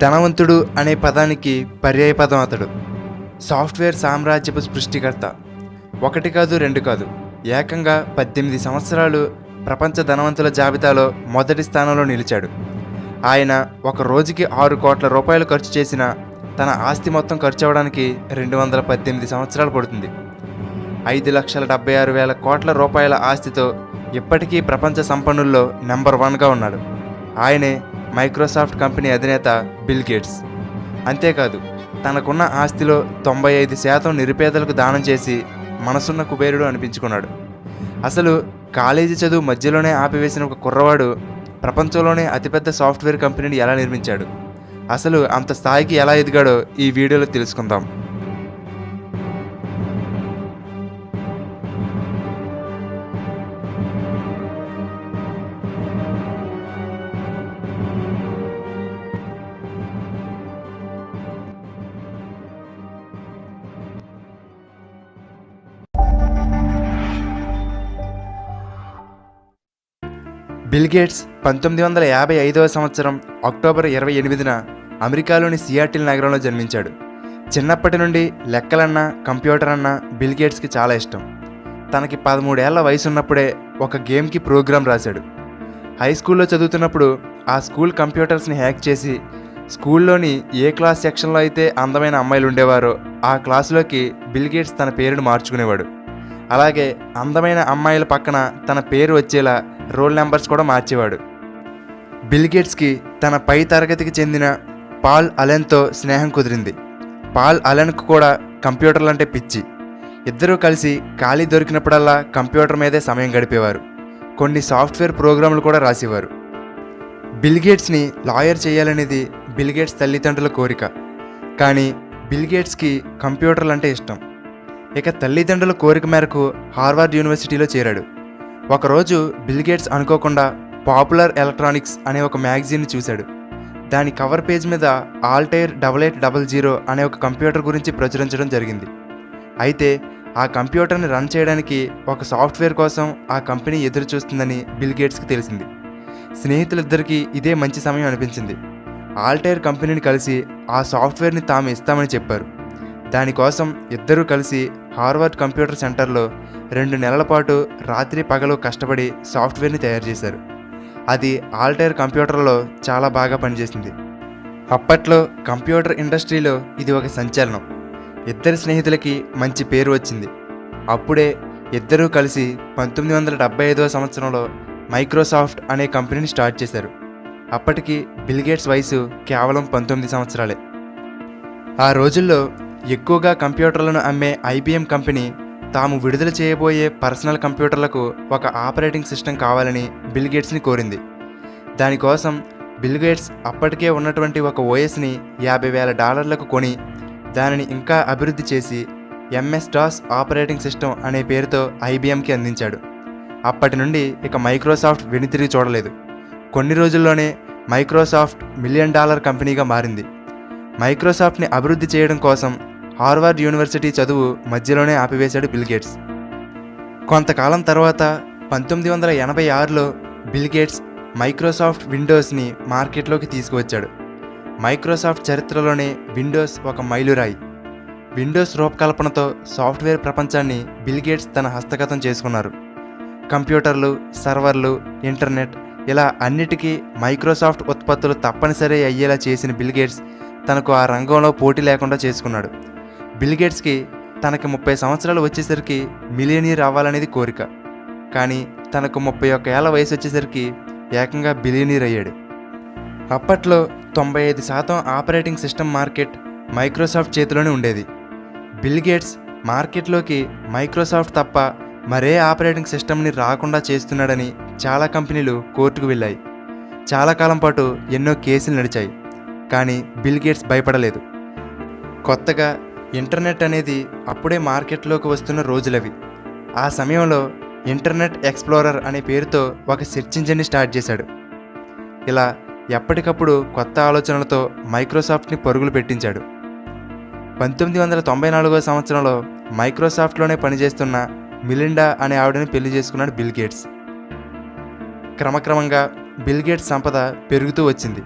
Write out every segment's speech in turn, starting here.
ధనవంతుడు అనే పదానికి పర్యాయపదం అతడు. సాఫ్ట్వేర్ సామ్రాజ్యపు సృష్టికర్త. ఒకటి కాదు, రెండు కాదు, ఏకంగా 18 సంవత్సరాలు ప్రపంచ ధనవంతుల జాబితాలో మొదటి స్థానంలో నిలిచాడు. ఆయన ఒక రోజుకి 6 కోట్ల రూపాయలు ఖర్చు చేసిన తన ఆస్తి మొత్తం ఖర్చు అవ్వడానికి 218 సంవత్సరాలు పడుతుంది. 5,76,000 కోట్ల రూపాయల ఆస్తితో ఇప్పటికీ ప్రపంచ సంపన్నుల్లో నెంబర్ 1గా ఉన్నాడు. ఆయనే మైక్రోసాఫ్ట్ కంపెనీ అధినేత బిల్ గేట్స్. అంతేకాదు, తనకున్న ఆస్తిలో 95% నిరుపేదలకు దానం చేసి మనసున్న కుబేరుడు అనిపించుకున్నాడు. అసలు కాలేజీ చదువు మధ్యలోనే ఆపివేసిన ఒక కుర్రవాడు ప్రపంచంలోనే అతిపెద్ద సాఫ్ట్వేర్ కంపెనీని ఎలా నిర్మించాడు, అసలు అంత స్థాయికి ఎలా ఎదిగాడో ఈ వీడియోలో తెలుసుకుందాం. బిల్ గేట్స్ 1955వ సంవత్సరం అక్టోబర్ 28న అమెరికాలోని సియాటిల్ నగరంలో జన్మించాడు. చిన్నప్పటి నుండి లెక్కలన్నా కంప్యూటర్ అన్నా బిల్ గేట్స్కి చాలా ఇష్టం. తనకి 13 ఏళ్ల వయసు ఉన్నప్పుడే ఒక గేమ్కి ప్రోగ్రాం రాశాడు. హై స్కూల్లో చదువుతున్నప్పుడు ఆ స్కూల్ కంప్యూటర్స్ని హ్యాక్ చేసి స్కూల్లోని ఏ క్లాస్ సెక్షన్లో అయితే అందమైన అమ్మాయిలు ఉండేవారో ఆ క్లాసులోకి బిల్ గేట్స్ తన పేరును మార్చుకునేవాడు. అలాగే అందమైన అమ్మాయిల పక్కన తన పేరు వచ్చేలా రోల్ నెంబర్స్ కూడా మార్చేవాడు. బిల్ గేట్స్కి తన పై తరగతికి చెందిన పాల్ అలెన్తో స్నేహం కుదిరింది. పాల్ అలెన్కు కూడా కంప్యూటర్లు అంటే పిచ్చి. ఇద్దరూ కలిసి ఖాళీ దొరికినప్పుడల్లా కంప్యూటర్ మీదే సమయం గడిపేవారు. కొన్ని సాఫ్ట్వేర్ ప్రోగ్రాంలు కూడా రాసేవారు. బిల్ గేట్స్ని లాయర్ చేయాలనేది బిల్ గేట్స్ తల్లిదండ్రుల కోరిక. కానీ బిల్ గేట్స్కి కంప్యూటర్లు అంటే ఇష్టం. ఇక తల్లిదండ్రుల కోరిక మేరకు హార్వర్డ్ యూనివర్సిటీలో చేరాడు. ఒకరోజు బిల్ గేట్స్ అనుకోకుండా పాపులర్ ఎలక్ట్రానిక్స్ అనే ఒక మ్యాగజైన్ని చూశాడు. దాని కవర్ పేజ్ మీద ఆల్టైర్ 8800 అనే ఒక కంప్యూటర్ గురించి ప్రచురించడం జరిగింది. అయితే ఆ కంప్యూటర్ని రన్ చేయడానికి ఒక సాఫ్ట్వేర్ కోసం ఆ కంపెనీ ఎదురు చూస్తుందని బిల్ గేట్స్కి తెలిసింది. స్నేహితులిద్దరికీ ఇదే మంచి సమయం అనిపించింది. ఆల్టైర్ కంపెనీని కలిసి ఆ సాఫ్ట్వేర్ని తాము ఇస్తామని చెప్పారు. దానికోసం ఇద్దరూ కలిసి హార్వర్డ్ కంప్యూటర్ సెంటర్లో 2 నెలల పాటు రాత్రి పగలు కష్టపడి సాఫ్ట్వేర్ని తయారు చేశారు. అది ఆల్టైర్ కంప్యూటర్లో చాలా బాగా పనిచేసింది. అప్పట్లో కంప్యూటర్ ఇండస్ట్రీలో ఇది ఒక సంచలనం. ఇద్దరు స్నేహితులకి మంచి పేరు వచ్చింది. అప్పుడే ఇద్దరూ కలిసి 1975వ సంవత్సరంలో మైక్రోసాఫ్ట్ అనే కంపెనీని స్టార్ట్ చేశారు. అప్పటికి బిల్ గేట్స్ వయసు కేవలం 19 సంవత్సరాలే. ఆ రోజుల్లో ఎక్కువగా కంప్యూటర్లను అమ్మే IBM కంపెనీ తాము విడుదల చేయబోయే పర్సనల్ కంప్యూటర్లకు ఒక ఆపరేటింగ్ సిస్టమ్ కావాలని బిల్ గేట్స్ని కోరింది. దానికోసం బిల్ గేట్స్ అప్పటికే ఉన్నటువంటి ఒక OSని $50,000 కొని దానిని ఇంకా అభివృద్ధి చేసి MS-DOS ఆపరేటింగ్ సిస్టమ్ అనే పేరుతో IBMకి అందించాడు. అప్పటి నుండి ఇక మైక్రోసాఫ్ట్ వెనుతిరిగి చూడలేదు. కొన్ని రోజుల్లోనే మైక్రోసాఫ్ట్ $1 మిలియన్ కంపెనీగా మారింది. మైక్రోసాఫ్ట్ని అభివృద్ధి చేయడం కోసం హార్వర్డ్ యూనివర్సిటీ చదువు మధ్యలోనే ఆపివేశాడు బిల్ గేట్స్. కొంతకాలం తర్వాత 1986లో బిల్ గేట్స్ మైక్రోసాఫ్ట్ విండోస్ని మార్కెట్లోకి తీసుకువచ్చాడు. మైక్రోసాఫ్ట్ చరిత్రలోనే విండోస్ ఒక మైలురాయి. విండోస్ రూపకల్పనతో సాఫ్ట్వేర్ ప్రపంచాన్ని బిల్ గేట్స్ తన హస్తగతం చేసుకున్నారు. కంప్యూటర్లు, సర్వర్లు, ఇంటర్నెట్ ఇలా అన్నిటికీ మైక్రోసాఫ్ట్ ఉత్పత్తులు తప్పనిసరి అయ్యేలా చేసిన బిల్ గేట్స్ తనకు ఆ రంగంలో పోటీ లేకుండా చేసుకున్నాడు. బిల్ గేట్స్కి తనకి 30 సంవత్సరాలు వచ్చేసరికి మిలియనీర్ అవ్వాలనేది కోరిక. కానీ తనకు 31 ఏళ్ల వయసు వచ్చేసరికి ఏకంగా బిలియనీర్ అయ్యాడు. అప్పట్లో 95% ఆపరేటింగ్ సిస్టమ్ మార్కెట్ మైక్రోసాఫ్ట్ చేతిలోనే ఉండేది. బిల్ గేట్స్ మార్కెట్లోకి మైక్రోసాఫ్ట్ తప్ప మరే ఆపరేటింగ్ సిస్టమ్ని రాకుండా చేస్తున్నాడని చాలా కంపెనీలు కోర్టుకు వెళ్ళాయి. చాలా కాలం పాటు ఎన్నో కేసులు నడిచాయి. కానీ బిల్ గేట్స్ భయపడలేదు. కొత్తగా ఇంటర్నెట్ అనేది అప్పుడే మార్కెట్లోకి వస్తున్న రోజులవి. ఆ సమయంలో ఇంటర్నెట్ ఎక్స్ప్లోరర్ అనే పేరుతో ఒక సెర్చ్ ఇంజిన్ని స్టార్ట్ చేశాడు. ఇలా ఎప్పటికప్పుడు కొత్త ఆలోచనలతో మైక్రోసాఫ్ట్ని పరుగులు పెట్టించాడు. 1994వ సంవత్సరంలో మైక్రోసాఫ్ట్లోనే పనిచేస్తున్న మిలిండా అనే ఆవిడని పెళ్లి చేసుకున్నాడు బిల్ గేట్స్. క్రమక్రమంగా బిల్ గేట్స్ సంపద పెరుగుతూ వచ్చింది.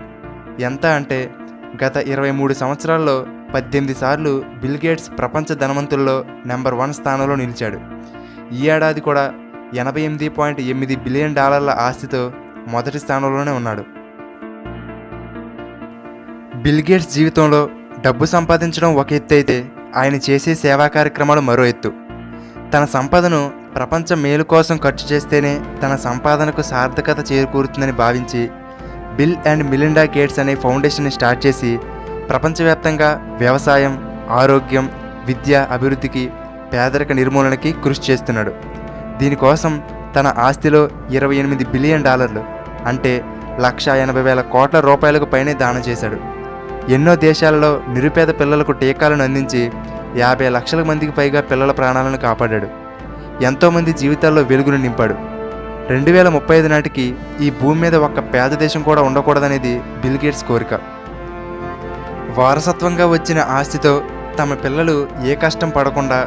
ఎంత అంటే గత 23 సంవత్సరాల్లో 18 సార్లు బిల్ గేట్స్ ప్రపంచ ధనవంతుల్లో నెంబర్ 1 స్థానంలో నిలిచాడు. ఈ ఏడాది కూడా $88.8 బిలియన్ ఆస్తితో మొదటి స్థానంలోనే ఉన్నాడు. బిల్ గేట్స్ జీవితంలో డబ్బు సంపాదించడం ఒక ఎత్తు అయితే ఆయన చేసే సేవా కార్యక్రమాలు మరో ఎత్తు. తన సంపదను ప్రపంచ మేలు కోసం ఖర్చు చేస్తేనే తన సంపాదనకు సార్థకత చేకూరుతుందని భావించి బిల్ అండ్ మిలిండా గేట్స్ అనే ఫౌండేషన్ని స్టార్ట్ చేసి ప్రపంచవ్యాప్తంగా వ్యవసాయం, ఆరోగ్యం, విద్య అభివృద్ధికి, పేదరిక నిర్మూలనకి కృషి చేస్తున్నాడు. దీనికోసం తన ఆస్తిలో $28 బిలియన్ అంటే 1,80,000 కోట్ల రూపాయలకు పైనే దానం చేశాడు. ఎన్నో దేశాలలో నిరుపేద పిల్లలకు టీకాలను అందించి 50 లక్షల మందికి పైగా పిల్లల ప్రాణాలను కాపాడాడు. ఎంతోమంది జీవితాల్లో వెలుగును నింపాడు. 2035 నాటికి ఈ భూమి మీద ఒక్క పేద దేశం కూడా ఉండకూడదనేది బిల్ గేట్స్ కోరిక. వారసత్వంగా వచ్చిన ఆస్తితో తమ పిల్లలు ఏ కష్టం పడకుండా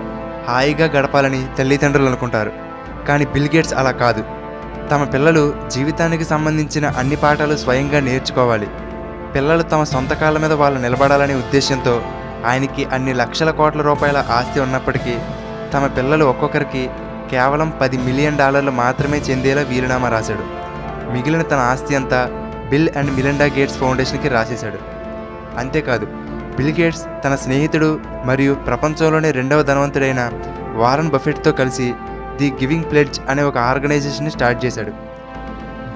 హాయిగా గడపాలని తల్లిదండ్రులు అనుకుంటారు. కానీ బిల్ గేట్స్ అలా కాదు. తమ పిల్లలు జీవితానికి సంబంధించిన అన్ని పాఠాలు స్వయంగా నేర్చుకోవాలి. పిల్లలు తమ సొంత కాళ్ళ మీద వాళ్ళు నిలబడాలనే ఉద్దేశంతో ఆయనకి అన్ని లక్షల కోట్ల రూపాయల ఆస్తి ఉన్నప్పటికీ తమ పిల్లలు ఒక్కొక్కరికి కేవలం $10 మిలియన్ మాత్రమే చెందేలా వీలునామా రాశాడు. మిగిలిన తన ఆస్తి అంతా బిల్ అండ్ మిలిండా గేట్స్ ఫౌండేషన్కి రాసేశాడు. అంతేకాదు, బిల్ గేట్స్ తన స్నేహితుడు మరియు ప్రపంచంలోనే 2వ ధనవంతుడైన వారన్ బఫెట్తో కలిసి ది గివింగ్ ప్లెడ్జ్ అనే ఒక ఆర్గనైజేషన్ని స్టార్ట్ చేశాడు.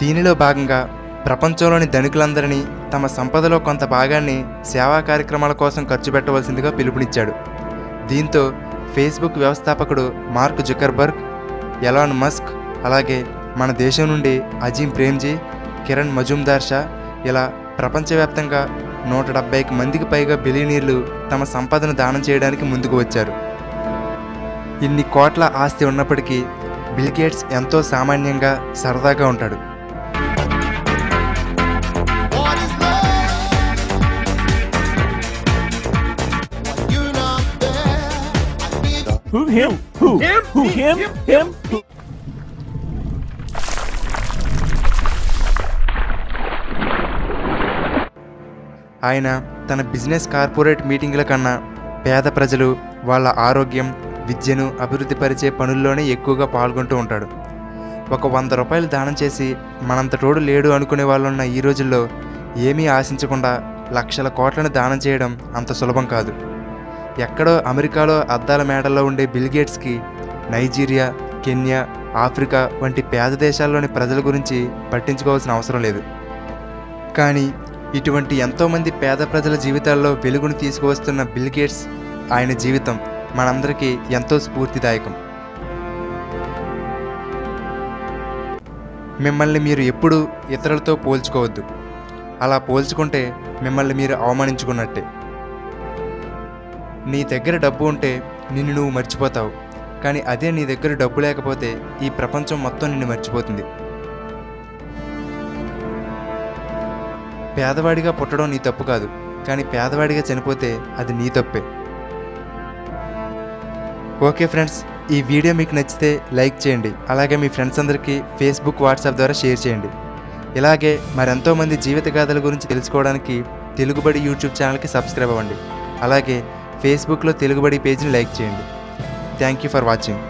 దీనిలో భాగంగా ప్రపంచంలోని ధనికులందరినీ తమ సంపదలో కొంత భాగాన్ని సేవా కార్యక్రమాల కోసం ఖర్చు పెట్టవలసిందిగా పిలుపునిచ్చాడు. దీంతో ఫేస్బుక్ వ్యవస్థాపకుడు మార్క్ జుకర్బర్గ్, ఎలాన్ మస్క్, అలాగే మన దేశం నుండి అజీం ప్రేమ్జీ, కిరణ్ మజుందార్ షా ఇలా ప్రపంచవ్యాప్తంగా 170 మందికి పైగా బిలియనీర్లు తమ సంపదను దానం చేయడానికి ముందుకు వచ్చారు. ఇన్ని కోట్ల ఆస్తి ఉన్నప్పటికీ బిల్ గేట్స్ ఎంతో సామాన్యంగా సరదాగా ఉంటాడు. ఆయన తన బిజినెస్ కార్పొరేట్ మీటింగ్ల కన్నా పేద ప్రజలు వాళ్ళ ఆరోగ్యం, విద్యను అభివృద్ధి పరిచే పనుల్లోనే ఎక్కువగా పాల్గొంటూ ఉంటాడు. ఒక $100 దానం చేసి మనంత తోడు లేడు అనుకునే వాళ్ళున్న ఈ రోజుల్లో ఏమీ ఆశించకుండా లక్షల కోట్లను దానం చేయడం అంత సులభం కాదు. ఎక్కడో అమెరికాలో అద్దాల మేడల్లో ఉండే బిల్ గేట్స్కి నైజీరియా, కెన్యా, ఆఫ్రికా వంటి పేద దేశాల్లోని ప్రజల గురించి పట్టించుకోవాల్సిన అవసరం లేదు. కానీ ఇటువంటి ఎంతోమంది పేద ప్రజల జీవితాల్లో వెలుగును తీసుకువస్తున్న బిల్ గేట్స్, ఆయన జీవితం మనందరికీ ఎంతో స్ఫూర్తిదాయకం. మిమ్మల్ని మీరు ఎప్పుడూ ఇతరులతో పోల్చుకోవద్దు. అలా పోల్చుకుంటే మిమ్మల్ని మీరు అవమానించుకున్నట్టే. నీ దగ్గర డబ్బు ఉంటే నిన్ను నువ్వు మర్చిపోతావు. కానీ అదే నీ దగ్గర డబ్బు లేకపోతే ఈ ప్రపంచం మొత్తం నిన్ను మర్చిపోతుంది. పేదవాడిగా పుట్టడం నీ తప్పు కాదు, కానీ పేదవాడిగా చనిపోతే అది నీ తప్పే. ఓకే ఫ్రెండ్స్, ఈ వీడియో మీకు నచ్చితే లైక్ చేయండి. అలాగే మీ ఫ్రెండ్స్ అందరికీ ఫేస్బుక్, వాట్సాప్ ద్వారా షేర్ చేయండి. ఇలాగే మరెంతోమంది జీవిత గాథల గురించి తెలుసుకోవడానికి తెలుగుబడి యూట్యూబ్ ఛానల్కి సబ్స్క్రైబ్ అవ్వండి. అలాగే ఫేస్బుక్లో తెలుగుబడి పేజీని లైక్ చేయండి. Thank you for watching.